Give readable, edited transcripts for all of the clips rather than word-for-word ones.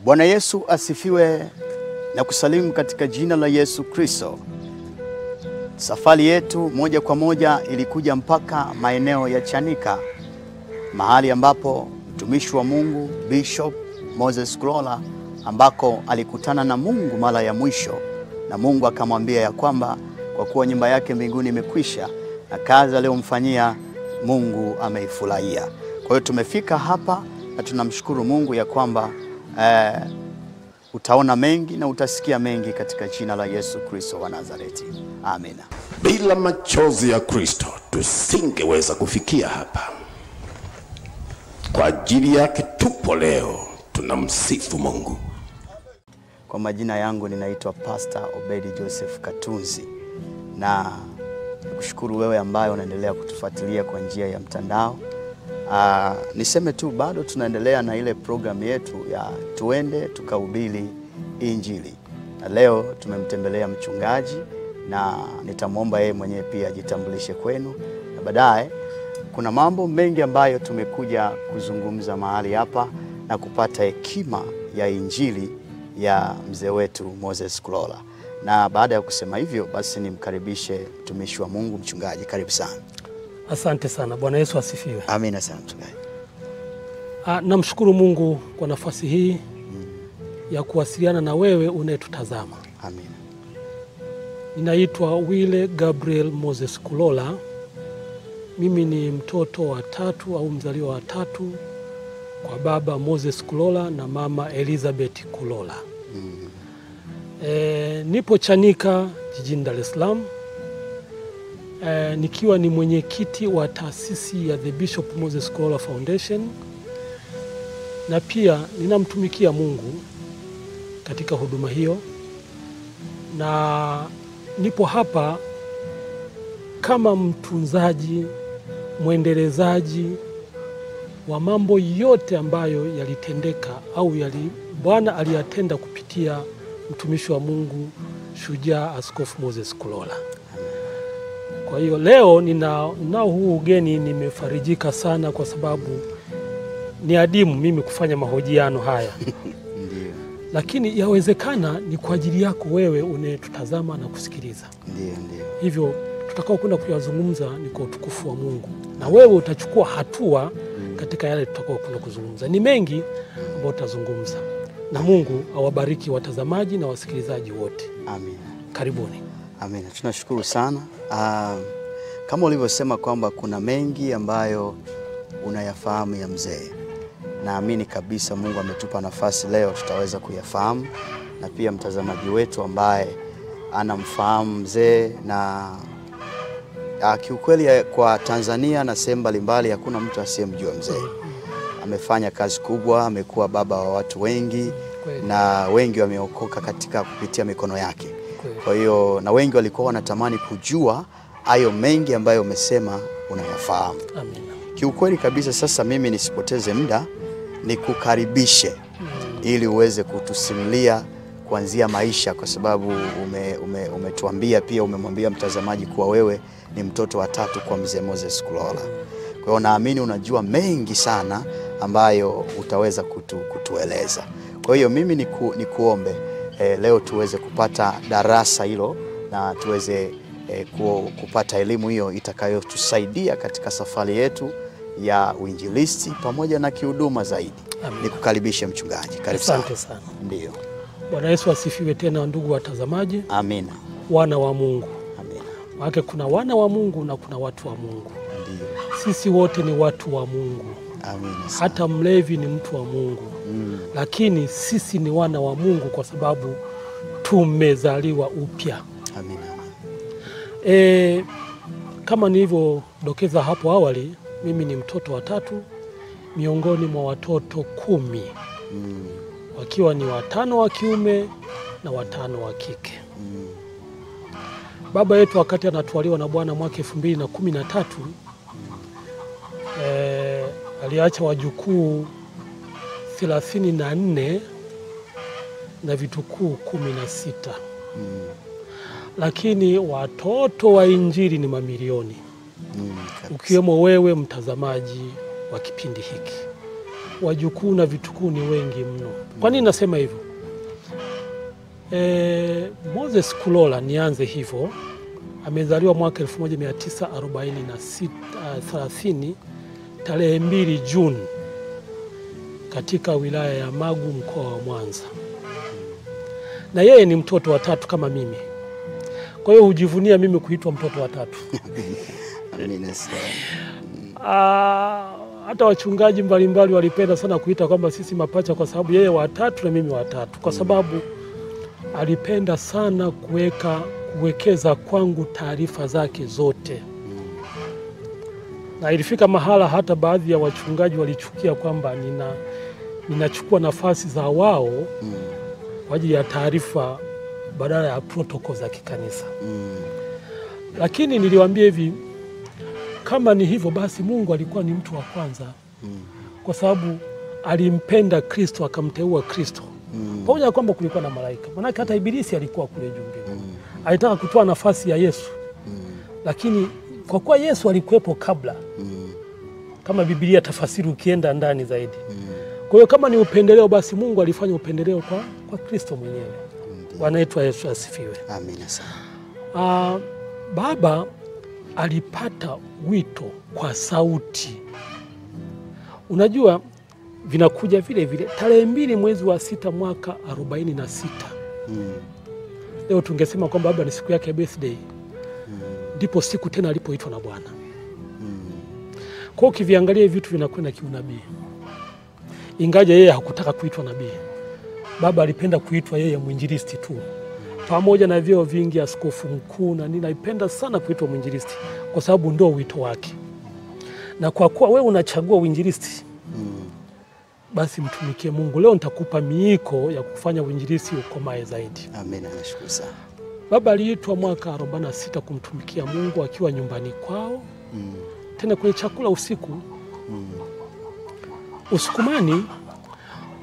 Bwana Yesu asifiwe na kusalimu katika jina la Yesu Kristo. Safari yetu moja kwa moja ilikuja mpaka maeneo ya Chanika, mahali ambapo mtumishi wa Mungu Bishop Moses Kulola ambako alikutana na Mungu mara ya mwisho, na Mungu akamwambia ya kwamba kwa kuwa nyumba yake mbinguni imekwisha na kazi aliyomfanyia Mungu ameifurahia. Kwa hiyo tumefika hapa na tunamshukuru Mungu ya kwamba utaona mengi na utasikia mengi katika jina la Yesu Kristo wa Nazareti. Amina. Bila machozi ya Kristo tusingeweza kufikia hapa. Kwa ajili yake tupo leo, tunamsifu Mungu. Kwa majina yangu ninaitwa Pastor Obedi Joseph Katunzi, na nikushukuru wewe ambaye unaendelea kutufuatilia kwa njia ya mtandao. Niseme tu bado tunaendelea na ile program yetu ya tuende tukahubiri Injili. Na leo tumemtembelea mchungaji na nitamwomba yeye mwenyewe pia ajitambulishe kwenu, na baadaye kuna mambo mengi ambayo tumekuja kuzungumza mahali hapa na kupata hekima ya Injili ya mzee wetu Moses Kulola. Na baada ya kusema hivyo, basi nimkaribishe mtumishi wa Mungu mchungaji. Karibu sana. Asante sana. Bwana Yesu asifiwe. Amina sana mchungaji. Namshukuru Mungu kwa nafasi hii ya kuwasiliana na wewe unayetutazama. Amina. Ninaitwa Wile Gabriel Moses Kulola. Mimi ni mtoto wa tatu au mzaliwa wa tatu kwa baba Moses Kulola na mama Elizabeth Kulola. Nipo Chanika jijini Dar es Salaam. Nikiwa ni mwenyekiti wa taasisi ya The Bishop Moses Kulola Foundation, na pia ninamtumikia Mungu katika huduma hiyo, na nipo hapa kama mtunzaji, mwendelezaji wa mambo yote ambayo yalitendeka au Bwana aliyatenda kupitia mtumishi wa Mungu shujaa Askofu Moses Kulola. Kwa hiyo leo ninao huu ugeni, nimefarijika sana kwa sababu ni adimu mimi kufanya mahojiano haya. Ndiyo. Lakini yawezekana ni kwa ajili yako wewe unayetutazama na kusikiliza. Ndiyo. Hivyo tutakao kwenda kuyazungumza ni kwa utukufu wa Mungu, na wewe utachukua hatua katika yale tutakao kwenda kuzungumza. Ni mengi ambayo tutazungumza, na Mungu awabariki watazamaji na wasikilizaji wote. Amina. Karibuni. Amina. Tunashukuru sana. Kama ulivyosema kwamba kuna mengi ambayo unayafahamu ya mzee, naamini kabisa Mungu ametupa nafasi leo tutaweza kuyafahamu, na pia mtazamaji wetu ambaye anamfahamu mzee. Na kiukweli kwa Tanzania na sehemu mbalimbali hakuna mtu asiyemjua mzee. Amefanya kazi kubwa, amekuwa baba wa watu wengi na wengi wameokoka katika kupitia mikono yake. Kwa hiyo na wengi walikuwa wanatamani kujua hayo mengi ambayo umesema unayafahamu. Amina. Kiukweli kabisa, sasa mimi nisipoteze muda nikukaribishe ili uweze kutusimulia kuanzia maisha, kwa sababu umetuambia pia umemwambia mtazamaji kuwa wewe ni mtoto wa tatu kwa mzee Moses Kulola. Kwa hiyo naamini unajua mengi sana ambayo utaweza kutueleza. Kwa hiyo mimi nikuombe leo tuweze kupata darasa hilo na tuweze kupata elimu hiyo itakayotusaidia katika safari yetu ya uinjilisti pamoja na kihuduma zaidi. Amina. Nikukaribishe mchungaji. Karibu sana. Asante sana. Ndiyo. Bwana Yesu asifiwe tena ndugu watazamaji. Amina. Wana wa Mungu. Amina. Maana kuna wana wa Mungu na kuna watu wa Mungu. Ndiyo. Sisi wote ni watu wa Mungu. Amina. Hata mlevi ni mtu wa Mungu. Lakini sisi ni wana wa Mungu kwa sababu tumezaliwa upya. Amina. Kama nilivyodokeza hapo awali, mimi ni mtoto wa tatu miongoni mwa watoto 10. Wakiwa ni 5 wa kiume na 5 wa kike. Baba yetu wakati anatwaliwa na Bwana mwaka 2013 aliacha wajukuu 34 na vitukuu 16. Lakini watoto wa Injili ni mamilioni. Ukiwemo wewe mtazamaji wa kipindi hiki. wajukuu na vitukuu ni wengi mno. Kwa nini nasema hivyo? Moses Kulola, nianze hivyo, amezaliwa mwaka 1930 tarehe 2 Juni katika wilaya ya Magu, mkoa wa Mwanza. Na yeye ni mtoto wa tatu kama mimi. Kwa hiyo hujivunia mimi kuitwa mtoto wa tatu. Hata wachungaji mbalimbali walipenda sana kuita kwamba sisi mapacha, kwa sababu yeye wa tatu na mimi wa tatu, kwa sababu alipenda sana kuwekeza kwangu taarifa zake zote. Na ilifika mahala hata baadhi ya wachungaji walichukia kwamba ninachukua nafasi za wao kwa ajili ya taarifa badala ya protokoli za kikanisa. Lakini niliwaambia hivi, kama ni hivyo basi Mungu alikuwa ni mtu wa kwanza, kwa sababu alimpenda Kristo akamteua Kristo. Pamoja na kwamba kulikuwa na malaika. Maana hata Ibilisi alikuwa kule juu mbinguni. Alitaka kutoa nafasi ya Yesu. Lakini kwa kuwa Yesu alikuwepo kabla, kama Biblia tafasiri ukienda ndani zaidi. Kwa hiyo kama ni upendeleo, basi Mungu alifanya upendeleo kwa Kristo mwenyewe. Wanaitwa Yesu asifiwe. Amina sana. Baba alipata wito kwa sauti. Unajua vinakuja vile vile. Tarehe 2 mwezi wa 6 mwaka 46. Leo tungesema kwamba baba ni siku yake ya birthday. Ndipo siku tena alipoitwa na Bwana. Kwa hiyo kiviangalia vitu vinakwenda kiunabii. Ingaja yeye hakutaka kuitwa nabii. Baba alipenda kuitwa yeye mwinjilisti tu. Pamoja na vyeo vingi, askofu mkuu na nini, alipenda sana kuitwa mwinjilisti kwa sababu ndio wito wake. Na kwa kuwa wewe unachagua uinjilisti, basi mtumikie Mungu. Leo nitakupa miiko ya kufanya uinjilisti ukomae zaidi. Amina, nashukuru sana. Baba aliitwa mwaka 46 kumtumikia Mungu akiwa nyumbani kwao. Tena kwenye chakula usiku. Usukumani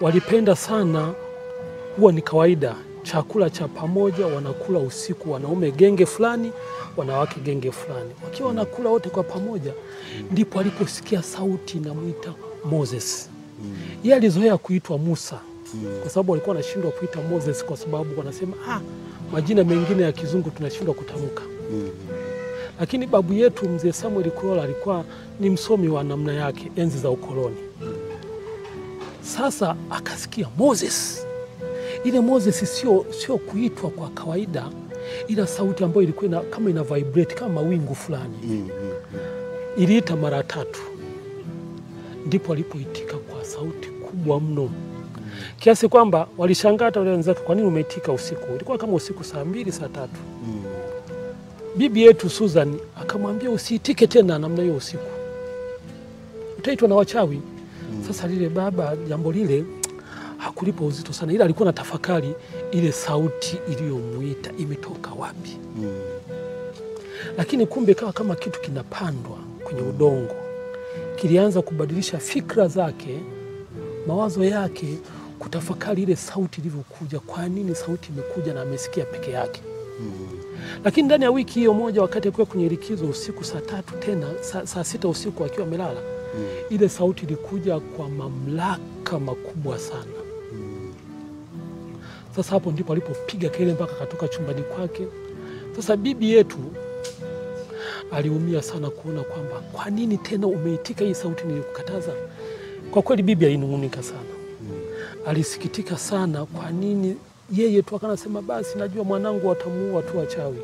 walipenda sana, huwa ni kawaida chakula cha pamoja wanakula usiku, wanaume genge fulani, wanawake genge fulani. Wakiwa wanakula wote kwa pamoja, ndipo aliposikia sauti inamuita Moses. Yeye alizoea kuitwa Musa, kwa sababu walikuwa wanashindwa kuita Moses kwa sababu wanasema majina mengine ya kizungu tunashindwa kutamka. Lakini babu yetu mzee Samuel Kulola alikuwa ni msomi wa namna yake enzi za ukoloni. Sasa akasikia Moses. Ile Moses sio kuitwa kwa kawaida, ila sauti ambayo ilikuwa kama ina vibrate kama mawingu fulani. Iliita mara 3. Ndipo alipoitika kwa sauti kubwa mno. Kiasi kwamba walishangaa hata wale wenzake, kwa nini umeitika usiku? Ilikuwa kama usiku saa 2, saa 3. Bibi yetu Susan akamwambia usiitike tena namna hiyo usiku, utaitwa na wachawi. Sasa lile baba jambo lile hakulipa uzito sana, ila alikuwa na tafakari ile sauti iliyomuita imetoka wapi. Lakini kumbe kama kitu kinapandwa kwenye udongo, kilianza kubadilisha fikra zake, mawazo yake, kutafakari ile sauti ilivyokuja, kwa nini sauti imekuja na amesikia peke yake. Lakini ndani ya wiki hiyo moja, wakati akiwa kwenye likizo usiku saa 3 tena saa 6 usiku akiwa amelala, ile sauti ilikuja kwa mamlaka makubwa sana. Sasa hapo ndipo alipopiga kelele mpaka katoka chumbani kwake. Sasa bibi yetu aliumia sana kuona kwamba kwa nini tena umeitika hii sauti nilikukataza. Kwa kweli bibi alinung'unika sana. Alisikitika sana kwa nini yeye tu akanasema basi najua mwanangu watamuua tu wachawi.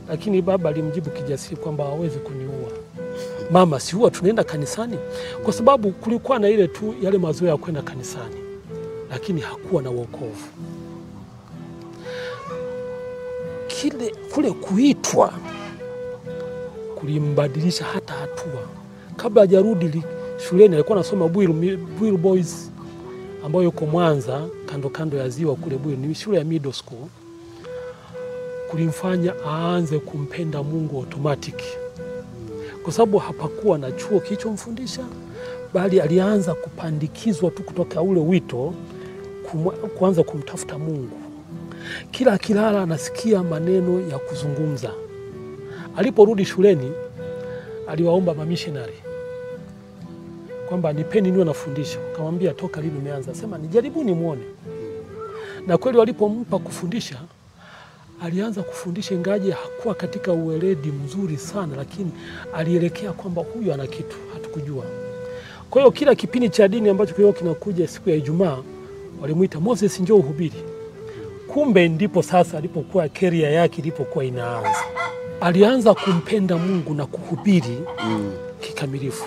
Lakini baba alimjibu kijasiri kwamba hawezi kuniua. Mama, si huwa tunaenda kanisani? Kwa sababu kulikuwa na ile tu yale mazoea ya kwenda kanisani, lakini hakuwa na wokovu. Kule kuitwa kulimbadilisha hata hatua. Kabla hajarudi shuleni alikuwa anasoma Bwiru Boys ambayo yuko Mwanza kando ya ziwa kule Bwiru, ni shule ya middle school. Kulimfanya aanze kumpenda Mungu automatic. Kwa sababu hapakuwa na chuo kilichomfundisha, bali alianza kupandikizwa tu kutoka ule wito kuanza kumtafuta Mungu. Kila akilala anasikia maneno ya kuzungumza. Aliporudi shuleni aliwaomba mamissionary kwamba nipeni niwe nafundisha. Akamwambia toka lini umeanza? Sema nijaribuni muone. Na kweli walipompa kufundisha, alianza kufundisha ingaje hakuwa katika uweledi mzuri sana, lakini alielekea kwamba huyu ana kitu hatukujua. Kwa hiyo kila kipindi cha dini ambacho kilikuwa kinakuja siku ya Ijumaa walimuita Moses, njoo uhubiri. Kumbe ndipo sasa alipokuwa career yake ilipokuwa inaanza. Alianza kumpenda Mungu na kuhubiri kikamilifu.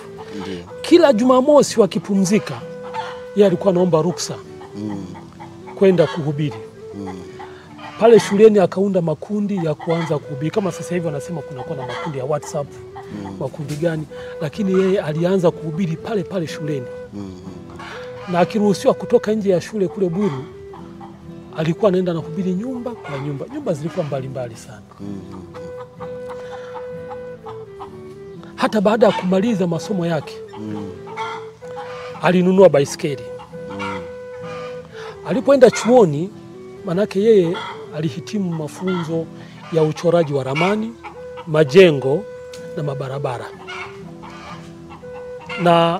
Kila Jumamosi wakipumzika, yeye alikuwa anaomba ruksa kwenda kuhubiri. Pale shuleni akaunda makundi ya kuanza kuhubiri. Kama sasa hivi wanasema kunakuwa na makundi ya WhatsApp, makundi gani, lakini yeye alianza kuhubiri pale pale shuleni. Na akiruhusiwa kutoka nje ya shule kule Bwiru, alikuwa anaenda na kuhubiri nyumba kwa nyumba. Nyumba zilikuwa mbalimbali sana. Hata baada ya kumaliza masomo yake, alinunua baisikeli. Alipoenda chuoni, manake yeye alihitimu mafunzo ya uchoraji wa ramani, majengo na mabarabara. Na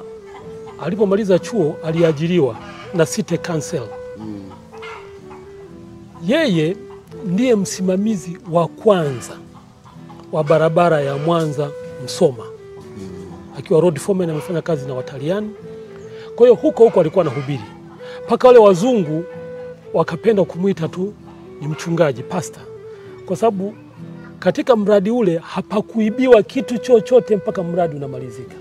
alipomaliza chuo aliajiriwa na City Council. Yeye ndiye msimamizi wa kwanza wa barabara ya Mwanza Msoma. Akiwa road foreman, amefanya kazi na Wataliani. Kwa hiyo huko alikuwa anahubiri. Paka wale wazungu wakapenda kumuita tu ni mchungaji, pastor. Kwa sababu katika mradi ule hapakuibiwa kitu chochote mpaka mradi unamalizika.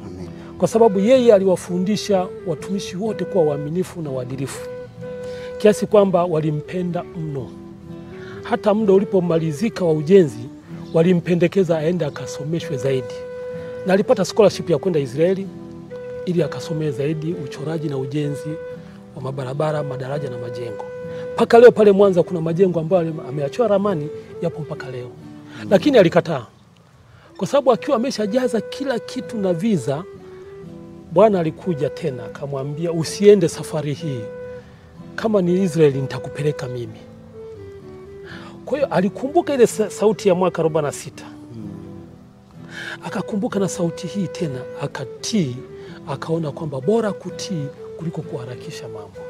Amen. Kwa sababu yeye aliwafundisha watumishi wote kuwa waaminifu na waadilifu, kiasi kwamba walimpenda mno. Hata muda ulipomalizika wa ujenzi, walimpendekeza aende akasomeshwe zaidi. Na alipata scholarship ya kwenda Israeli ili akasomee zaidi uchoraji na ujenzi wa mabarabara, madaraja na majengo. Paka leo pale Mwanza kuna majengo ambayo ameachora ramani yapo mpaka leo. Lakini alikataa. Kwa sababu akiwa ameshajaza kila kitu na visa, Bwana alikuja tena akamwambia usiende safari hii. Kama ni Israeli nitakupeleka mimi. Kwa hiyo alikumbuka ile sauti ya mwaka 46. Akakumbuka na sauti hii tena, akatii, akaona kwamba bora kutii kuliko kuharakisha mambo.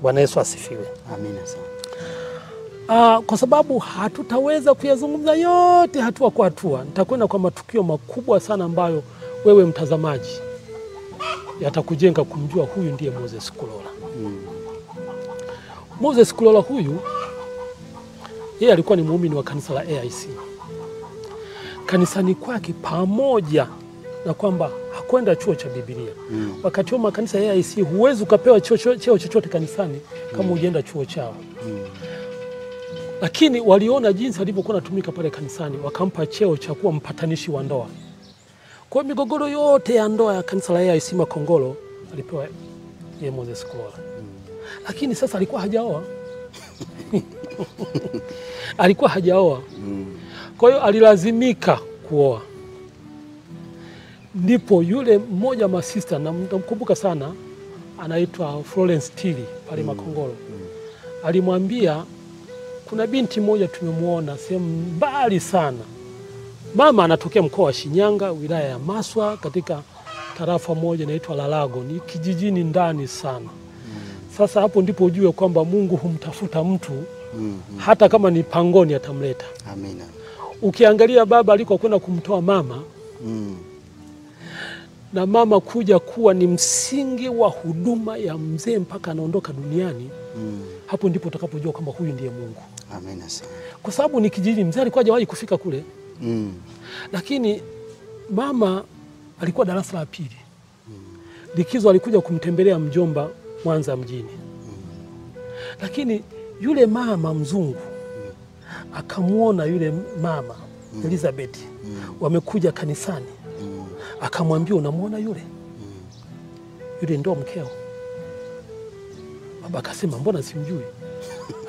Bwana Yesu asifiwe. Amina sana. Kwa sababu hatutaweza kuyazungumza yote hatua kwa hatua. Nitakwenda kwa matukio makubwa sana ambayo wewe mtazamaji yatakujenga kumjua huyu ndiye Moses Kulola. Moses Kulola huyu, yeye alikuwa ni muumini wa kanisa la AIC. Kanisani kwake, pamoja na kwamba hakwenda chuo cha Biblia. Wakati wa makanisa ya AIC huwezi ukapewa cheo chochote kanisani kama hujaenda chuo chao. Lakini waliona jinsi alivyokuwa anatumika pale kanisani, wakampa cheo cha kuwa mpatanishi wa ndoa. Kwa migogoro yote ya ndoa ya kanisa la AIC Makongoro alipewa yeye Moses Kulola. Lakini sasa alikuwa hajaoa. Alikuwa hajaoa. Kwa hiyo alilazimika kuoa. Ndipo yule mmoja masista, na mkumbuka sana, anaitwa Florence Tili pale Makongoro. Alimwambia kuna binti moja tumemuona sehemu mbali sana. Mama anatokea mkoa wa Shinyanga, wilaya ya Maswa, katika tarafa moja inaitwa Lalago, ni kijijini ndani sana. Sasa hapo ndipo ujue kwamba Mungu humtafuta mtu hata kama ni pangoni atamleta. Amina. Ukiangalia baba alikokwenda kumtoa mama, na mama kuja kuwa ni msingi wa huduma ya mzee mpaka anaondoka duniani, hapo ndipo utakapojua kwamba huyu ndiye Mungu. Amina sana. Kwa sababu ni kijiji, mzee alikuwa hajawahi kufika kule. Lakini mama alikuwa darasa la pili. Likizo alikuja kumtembelea mjomba Mwanza mjini. Lakini yule mama mzungu akamuona yule mama Elizabeth wamekuja kanisani. Akamwambia unamuona yule? Yule ndo mkeo. Baba akasema mbona simjui?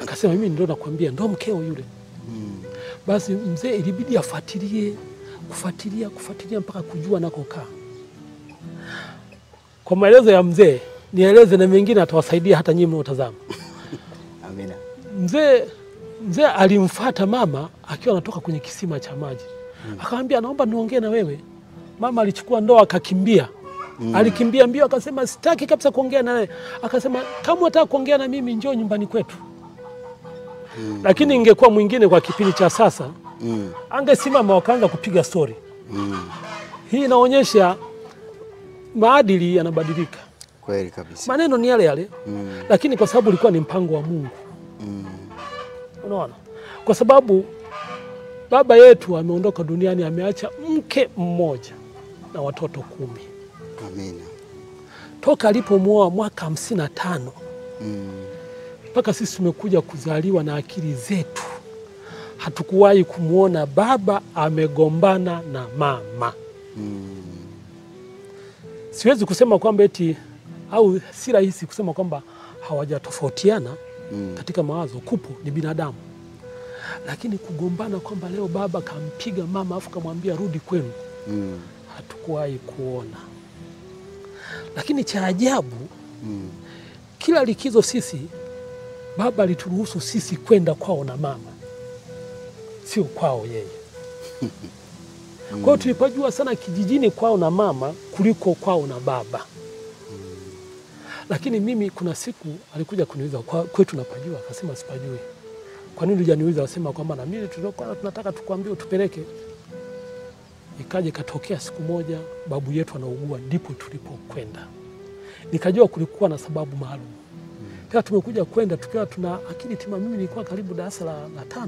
Akasema mimi ndo nakwambia ndo mkeo yule. Basi mzee ilibidi afuatilie, kufuatilia mpaka kujua nakokaa. Kwa maelezo ya mzee, nieleze na mengine atawasaidia hata nyinyi mnaotazama. Amina. Mzee alimfuata mama akiwa anatoka kwenye kisima cha maji. Akamwambia naomba niongee na wewe. Mama alichukua ndoo akakimbia. Alikimbia mbio akasema sitaki kabisa kuongea naye. Akasema kama unataka kuongea na mimi njoo nyumbani kwetu. Lakini ingekuwa mwingine kwa kipindi cha sasa, angesimama wakaanza kupiga story. Hii inaonyesha maadili yanabadilika. Kweli kabisa. Maneno ni yale yale. Lakini kwa sababu ulikuwa ni mpango wa Mungu. Unaona? Kwa sababu baba yetu ameondoka duniani, ameacha mke mmoja na watoto 10. Amina. Toka alipomuoa mwaka 55 mpaka sisi tumekuja kuzaliwa na akili zetu, hatukuwahi kumuona baba amegombana na mama. Siwezi kusema kwamba eti, au si rahisi kusema kwamba hawajatofautiana katika mawazo. Kupo, ni binadamu. Lakini kugombana kwamba leo baba kampiga mama afu kamwambia rudi kwenu, hatukuwahi kuona. Lakini cha ajabu, kila likizo sisi baba alituruhusu sisi kwenda kwao na mama, sio kwao yeye. Kwa hiyo tulipojua sana kijijini kwao na mama kuliko kwao na baba. Lakini mimi kuna siku alikuja kuniuliza kwetu napajua, akasema sipajui. Kwa nini hujaniuliza? Wasema kwamba na mimi tunataka tukwambie utupeleke. Ikaje katokea siku moja babu yetu anaugua, ndipo tulipokwenda. Nikajua kulikuwa na sababu maalum. Pia tumekuja kwenda tukiwa tuna akili tima. Mimi nilikuwa karibu darasa la 5.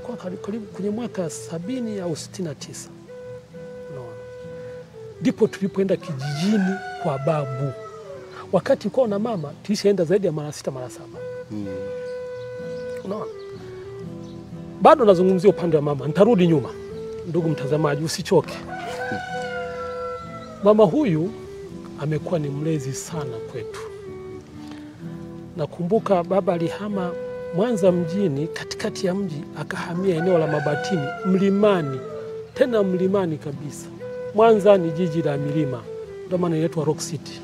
Kwa karibu kwenye mwaka 70 au 69. Unaona? Ndipo tulipoenda kijijini kwa babu. Wakati kwa na mama tulishaenda zaidi ya mara 6 mara 7. Unaona? Bado nazungumzia upande wa mama. Nitarudi nyuma. Ndugu mtazamaji, usichoke. Mama huyu amekuwa ni mlezi sana kwetu. Nakumbuka baba alihama Mwanza mjini, katikati ya mji, akahamia eneo la Mabatini, mlimani. Tena mlimani kabisa. Mwanza ni jiji la milima, ndio maana inaitwa Rock City.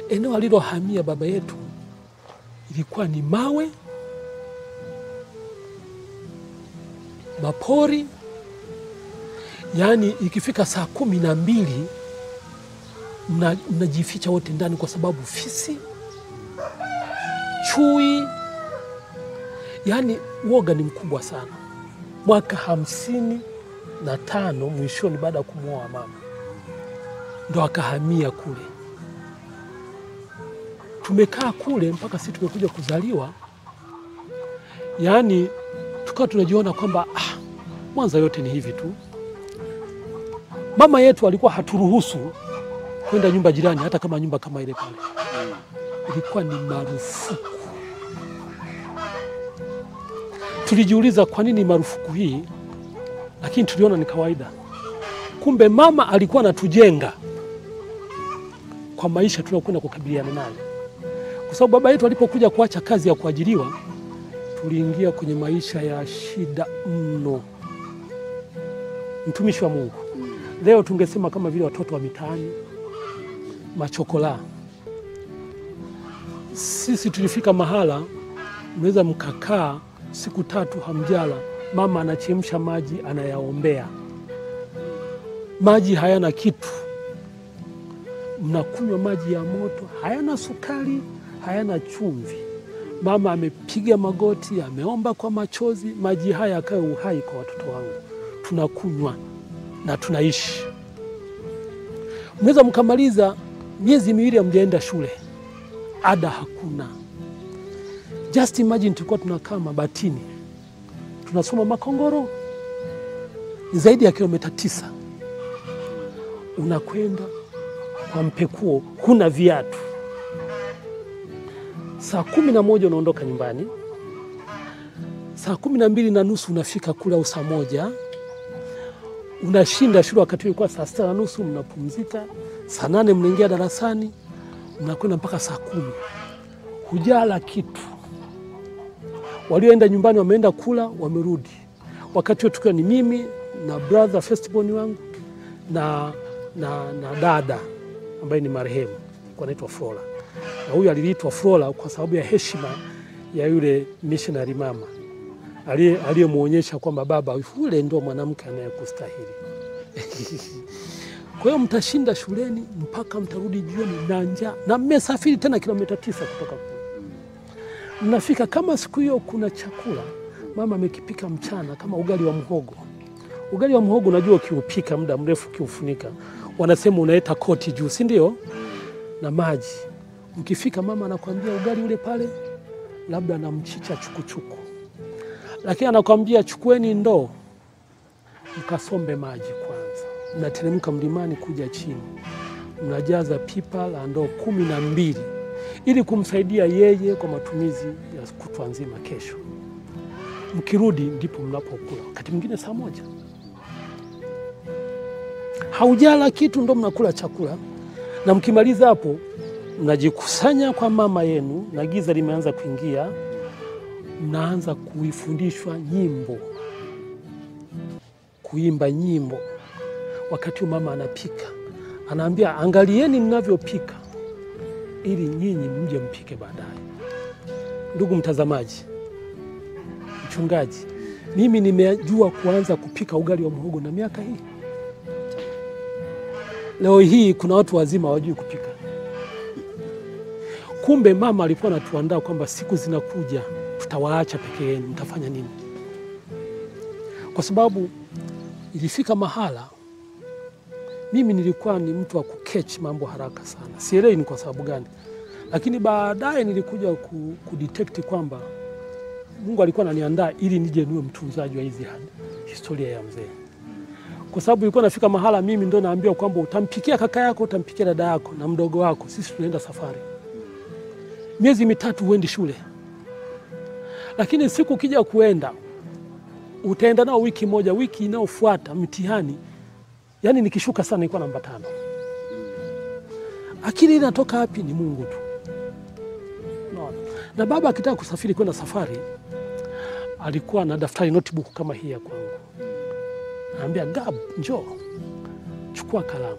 Eneo alilohamia baba yetu ilikuwa ni mawe, mapori. Yaani ikifika saa 12 mnajificha wote ndani, kwa sababu fisi, chui, yaani uoga ni mkubwa sana. Mwaka 55 mwishoni, baada ya kumuoa mama, ndo akahamia kule. Tumekaa kule mpaka sisi tumekuja kuzaliwa. Yaani tukawa tunajiona kwamba Mwanza yote ni hivi tu. Mama yetu alikuwa haturuhusu kwenda nyumba jirani, hata kama nyumba kama ile pale. Ilikuwa ni marufuku. Tulijiuliza kwa nini marufuku hii, lakini tuliona ni kawaida. Kumbe mama alikuwa anatujenga kwa maisha tunayokwenda kukabiliana nayo. Kwa sababu baba yetu alipokuja kuacha kazi ya kuajiriwa, tuliingia kwenye maisha ya shida mno. Mtumishi wa Mungu. Leo tungesema kama vile watoto wa mitaani, machokola. Sisi tulifika mahala, mnaweza mkakaa siku 3 hamjala, mama anachemsha maji anayaombea. Maji hayana kitu. Mnakunywa maji ya moto, hayana sukari, hayana chumvi. Mama amepiga magoti, ameomba kwa machozi, maji haya yakae uhai kwa watoto wangu. Tunakunywa na tunaishi. Mnaweza mkamaliza miezi 2 hamjaenda shule. Ada hakuna. Just imagine tulikuwa tunakaa Mabatini, tunasoma Makongoro, ni zaidi ya kilomita 9. Unakwenda kwa mpekuo, huna viatu. Saa 11 unaondoka nyumbani. Saa 12:30 unafika kule, au saa 1. Unashinda shule wakati ilikuwa saa 6:30, mnapumzika. Saa 8 mnaingia darasani, mnakwenda mpaka saa 10. Hujala kitu. Walioenda nyumbani wameenda kula, wamerudi. Wakati huo tukiwa ni mimi na brother firstborn wangu na dada ambaye ni marehemu, kwa anaitwa Flora. Na huyu aliitwa Flora kwa sababu ya heshima ya yule missionary mama aliyemuonyesha kwamba baba yule ndio mwanamke anayekustahili. Kwa hiyo mtashinda shuleni mpaka mtarudi jioni na njaa, na mmesafiri tena kilomita 9 kutoka kule. Mnafika kama siku hiyo kuna chakula mama amekipika mchana, kama ugali wa mhogo. Ugali wa mhogo unajua ukiupika muda mrefu ukiufunika, wanasema unaleta koti juu, si ndio? Na maji. Mkifika mama anakuambia ugali ule pale labda na mchicha chukuchuku. Lakini anakuambia chukueni ndoo mkasombe maji kwanza. Mnateremka mlimani kuja chini. Mnajaza pipa la ndoo 12 ili kumsaidia yeye kwa matumizi ya kutwa nzima kesho. Mkirudi ndipo mnapokula. Wakati mwingine saa 1. Haujala kitu ndo mnakula chakula, na mkimaliza hapo mnajikusanya kwa mama yenu na giza limeanza kuingia, mnaanza kuifundishwa nyimbo, kuimba nyimbo. Wakati mama anapika, anaambia angalieni ninavyopika ili nyinyi mje mpike baadaye. Ndugu mtazamaji, mchungaji, mimi nimejua kuanza kupika ugali wa mhogo na miaka hii. Leo hii kuna watu wazima hawajui kupika. Kumbe mama alikuwa anatuandaa kwamba siku zinakuja tutawaacha peke yenu, mtafanya nini? Kwa sababu ilifika mahala mimi nilikuwa ni mtu wa kuketch mambo haraka sana. Sielewi ni kwa sababu gani. Lakini baadaye nilikuja kudetect kwamba Mungu alikuwa ananiandaa ili nije niwe mtunzaji wa hizi historia ya mzee. Kwa sababu ilikuwa nafika mahala mimi ndo naambiwa kwamba utampikia kaka yako, utampikia dada yako na mdogo wako, sisi tunaenda safari. Miezi 3 uendi shule. Lakini siku kija kuenda utaenda nao wiki moja, wiki inayofuata mtihani. Yani nikishuka sana nilikuwa namba 5. Akili inatoka wapi? Ni Mungu tu. No. Na baba akitaka kusafiri kwenda safari alikuwa na daftari notebook kama hii ya kwangu. Anambia Gab, njoo. Chukua kalamu.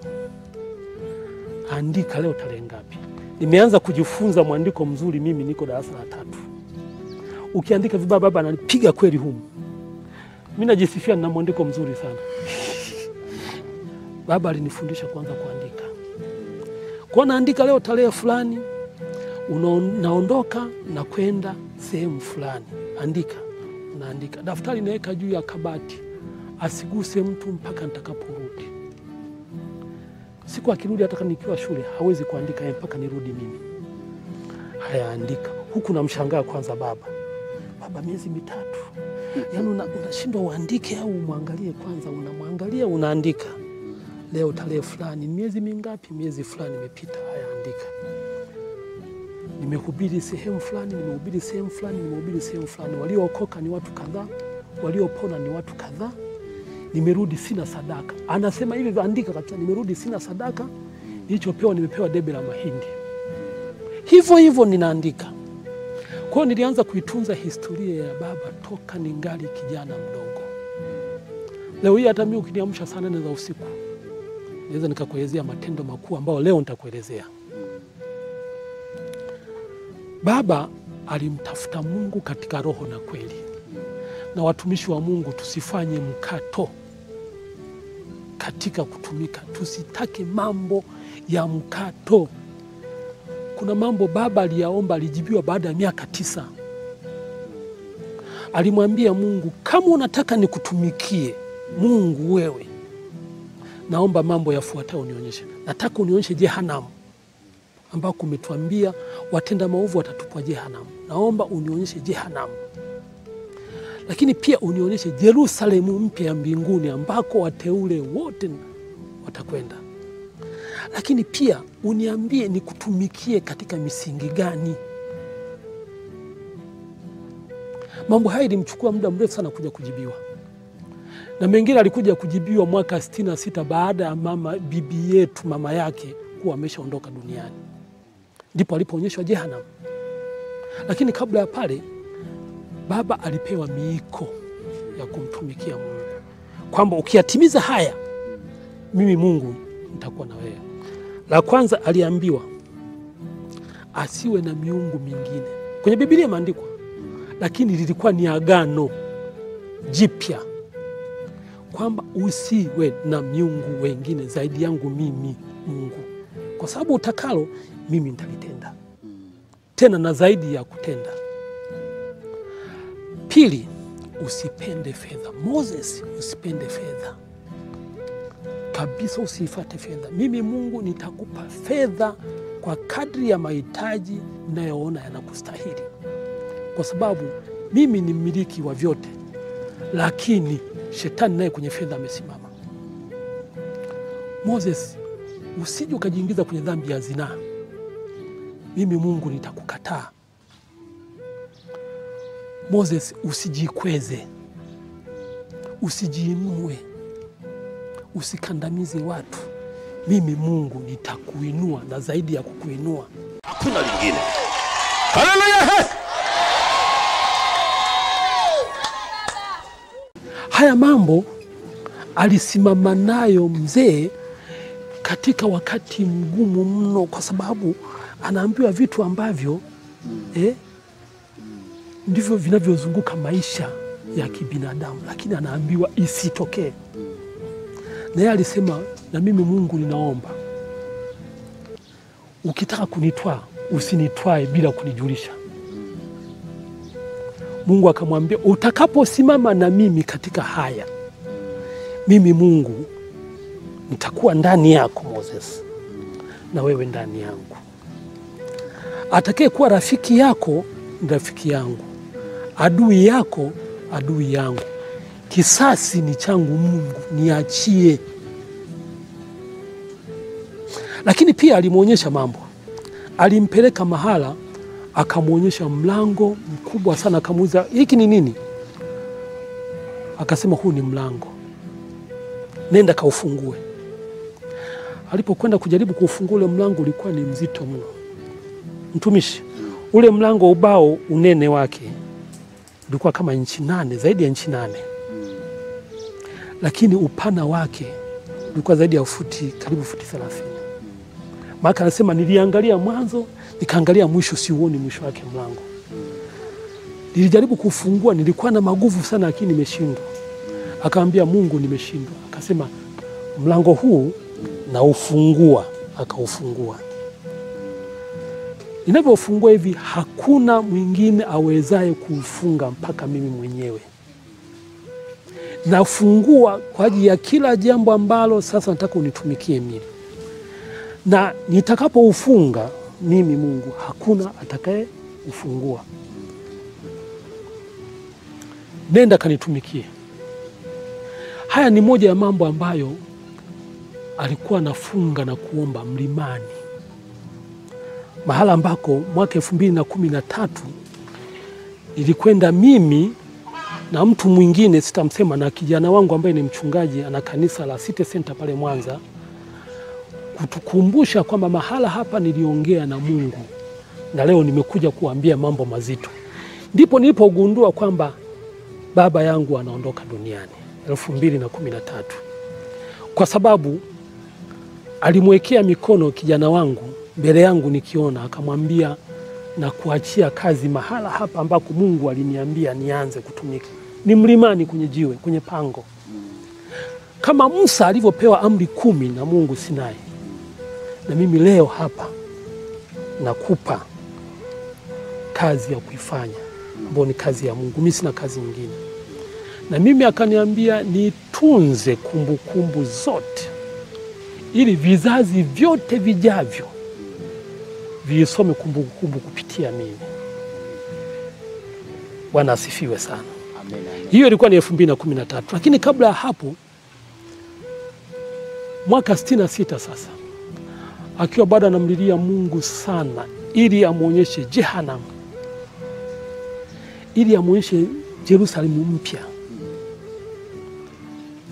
Andika leo tarehe ngapi. Nimeanza kujifunza mwandiko mzuri, mimi niko darasa la 3. Ukiandika vibaya baba ananipiga kweli humu. Mimi najisifia na mwandiko mzuri sana. Baba alinifundisha kwanza kuandika. Kwa naandika leo tarehe fulani, unaondoka na kwenda sehemu fulani. Andika, unaandika. Daftari naweka juu ya kabati. Asiguse mtu mpaka nitakaporudi. Siku akirudi hata nikiwa shule hawezi kuandika mpaka nirudi mimi. Haya, andika. Huku namshangaa kwanza baba. Baba miezi 3. Yaani unashindwa uandike au umwangalie kwanza, unamwangalia unaandika. Leo tarehe fulani, miezi mingapi? Miezi fulani imepita. Haya, andika. Nimehubiri sehemu fulani, nimehubiri sehemu fulani, nimehubiri sehemu fulani. Waliookoka ni watu kadhaa, waliopona ni watu kadhaa. Nimerudi sina sadaka. Anasema hivi, andika kabisa, nimerudi sina sadaka. Nilichopewa nimepewa debe la mahindi. Hivyo hivyo ninaandika. Kwa hiyo nilianza kuitunza historia ya baba toka ningali kijana mdogo. Leo hii hata mimi ukiniamsha saa 4 za usiku naweza nikakuelezea matendo makuu ambayo leo nitakuelezea. Baba alimtafuta Mungu katika roho na kweli. Na watumishi wa Mungu tusifanye mkato katika kutumika. Tusitake mambo ya mkato. Kuna mambo baba aliyaomba, alijibiwa baada ya miaka 9. Alimwambia Mungu, kama unataka nikutumikie Mungu wewe, naomba mambo yafuatayo unionyeshe. Nataka unionyeshe jehanamu ambako umetuambia watenda maovu watatupwa jehanamu. Naomba unionyeshe jehanamu. Lakini pia unionyeshe Yerusalemu mpya ya mbinguni ambako wateule wote watakwenda. Lakini pia uniambie nikutumikie katika misingi gani. Mambo haya ilimchukua muda mrefu sana kuja kujibiwa. Na mengine alikuja kujibiwa mwaka 66 baada ya bibi yetu mama yake kuwa ameshaondoka duniani. Ndipo alipoonyeshwa jehanamu. Lakini kabla ya pale baba alipewa miiko ya kumtumikia Mungu. Kwamba ukiyatimiza haya, mimi Mungu nitakuwa na wewe. La kwanza aliambiwa asiwe na miungu mingine. Kwenye Biblia imeandikwa, lakini lilikuwa ni agano jipya kwamba usiwe na miungu wengine zaidi yangu mimi Mungu, kwa sababu utakalo mimi nitalitenda, tena na zaidi ya kutenda. Pili, usipende fedha. Moses, usipende fedha kabisa, usifuate fedha. Mimi Mungu nitakupa fedha kwa kadri ya mahitaji ninayoona yanakustahili, kwa sababu mimi ni mmiliki wa vyote, lakini shetani naye kwenye fedha amesimama. Moses, usije ukajiingiza kwenye dhambi ya zinaa. Mimi Mungu nitakukataa. Moses, usijikweze, usijiinue, usikandamize watu. Mimi Mungu nitakuinua na zaidi ya kukuinua. Hakuna lingine. Haleluya! Haya mambo alisimama nayo mzee katika wakati mgumu mno, kwa sababu anaambiwa vitu ambavyo ndivyo vinavyozunguka maisha ya kibinadamu, lakini anaambiwa isitokee. Na yeye alisema, na mimi Mungu ninaomba, ukitaka kunitwaa usinitwae bila kunijulisha. Mungu akamwambia, utakaposimama na mimi katika haya, mimi Mungu nitakuwa ndani yako Moses, na wewe ndani yangu. Atakaye kuwa rafiki yako ni rafiki yangu, adui yako adui yangu. Kisasi ni changu Mungu, niachie. Lakini pia alimwonyesha mambo. Alimpeleka mahala, akamwonyesha mlango mkubwa sana, akamuuliza, hiki ni nini? Akasema, huu ni mlango, nenda kaufungue. Alipokwenda kujaribu kuufungua ule mlango, ulikuwa ni mzito mno. Mtumishi, ule mlango, ubao unene wake ulikuwa kama inchi 8, zaidi ya inchi 8. Lakini upana wake ulikuwa zaidi ya karibu futi 30. Maka anasema, niliangalia mwanzo, nikaangalia mwisho, siuoni mwisho wake mlango. Nilijaribu kufungua, nilikuwa na maguvu sana, lakini nimeshindwa. Akamwambia Mungu, nimeshindwa. Akasema, mlango huu na ufungua. Akaufungua. Ninapofungua hivi, hakuna mwingine awezaye kuufunga mpaka mimi mwenyewe. Nafungua kwa ajili ya kila jambo ambalo sasa nataka unitumikie mimi. Na nitakapoufunga mimi Mungu, hakuna atakaye ufungua. Nenda kanitumikie. Haya ni moja ya mambo ambayo alikuwa nafunga na kuomba mlimani, mahala ambako mwaka 2013 nilikwenda mimi na mtu mwingine sitamsema, na kijana wangu ambaye ni mchungaji, ana kanisa la City Center pale Mwanza, kutukumbusha kwamba mahala hapa niliongea na Mungu na leo nimekuja kuambia mambo mazito. Ndipo nilipogundua kwamba baba yangu anaondoka duniani 2013, kwa sababu alimwekea mikono kijana wangu mbele yangu nikiona, akamwambia, na kuachia kazi mahala hapa ambako Mungu aliniambia nianze kutumika. Ni mlimani, kwenye jiwe, kwenye pango. Kama Musa alivyopewa amri 10 na Mungu Sinai, na mimi leo hapa nakupa kazi ya kuifanya, ambayo ni kazi ya Mungu. Mimi sina kazi nyingine. Na mimi akaniambia nitunze kumbukumbu zote, ili vizazi vyote vijavyo viisome kumbukumbu kupitia mimi. Bwana asifiwe sana. Amen. Hiyo ilikuwa ni 2013. Lakini kabla ya hapo, mwaka 66 sasa, akiwa bado anamlilia Mungu sana ili amuonyeshe Jehanamu, ili amuonyeshe Yerusalemu mpya.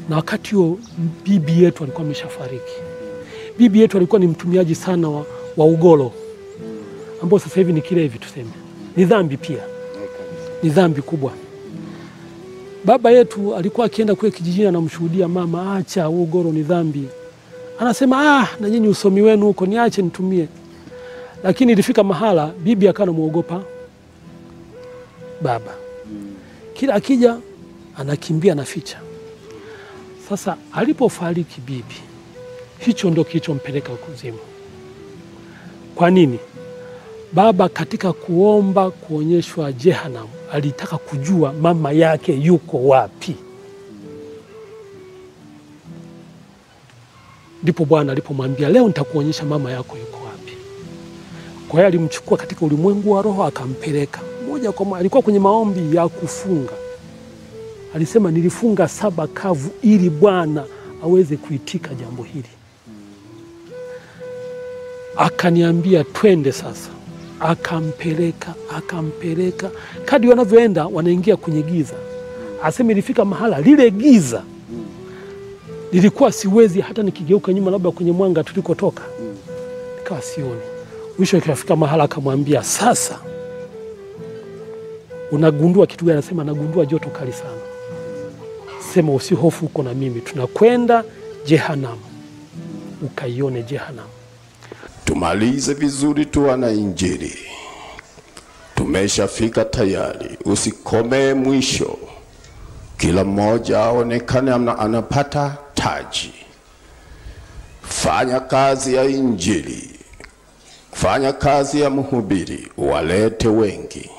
Na wakati huo bibi yetu alikuwa ameshafariki. Bibi yetu alikuwa ni mtumiaji sana wa ugoro, ambao sasa hivi ni kilevi tuseme. Ni dhambi pia. Ni dhambi kubwa. Baba yetu alikuwa akienda kule kijijini anamshuhudia mama, acha ugoro, ni dhambi. Anasema, na nyinyi usomi wenu huko, niache nitumie. Lakini ilifika mahala bibi akana muogopa baba. Kila akija anakimbia na ficha. Sasa alipofariki bibi, hicho ndo kilichompeleka kuzimu. Kwa nini? Baba katika kuomba kuonyeshwa Jehanamu alitaka kujua mama yake yuko wapi. Ndipo Bwana alipomwambia, leo nitakuonyesha mama yako yuko wapi. Kwa hiyo alimchukua katika ulimwengu wa roho akampeleka moja kwa moja. Alikuwa kwenye maombi ya kufunga. Alisema, nilifunga 7 kavu ili Bwana aweze kuitika jambo hili. Akaniambia twende sasa. Akampeleka. Kadri wanavyoenda wanaingia kwenye giza. Asema ilifika mahala lile giza nilikuwa siwezi hata nikigeuka nyuma labda kwenye mwanga tulikotoka. Nikawa sioni. Mwisho ikafika mahala akamwambia, sasa unagundua kitu gani? Anasema nagundua joto kali sana. Sema usihofu, uko na mimi, tunakwenda Jehanamu, ukaione Jehanamu. Tumalize vizuri tu wana Injili. Tumeshafika tayari, usikome mwisho. Kila mmoja aonekane anapata taji. Fanya kazi ya Injili. Fanya kazi ya mhubiri, walete wengi.